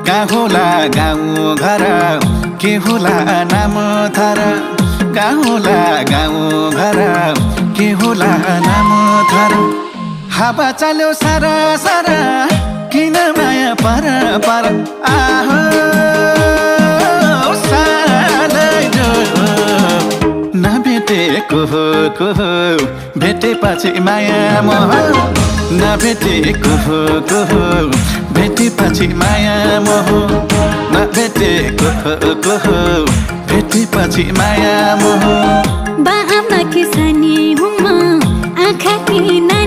कहाँ होला गाउँ घर के होला नाम थर कहाँ होला गाउँ घर के होला नाम थर हावा चल्यो सारा सारा किन माया पर पर आहो नभेटेको को भेटेपछि माया मोह नभेटेको को भेटेपछि माया मोह नभेटेको को भेटेपछि माया मोह बा आमा किसानी हुम आँखा किना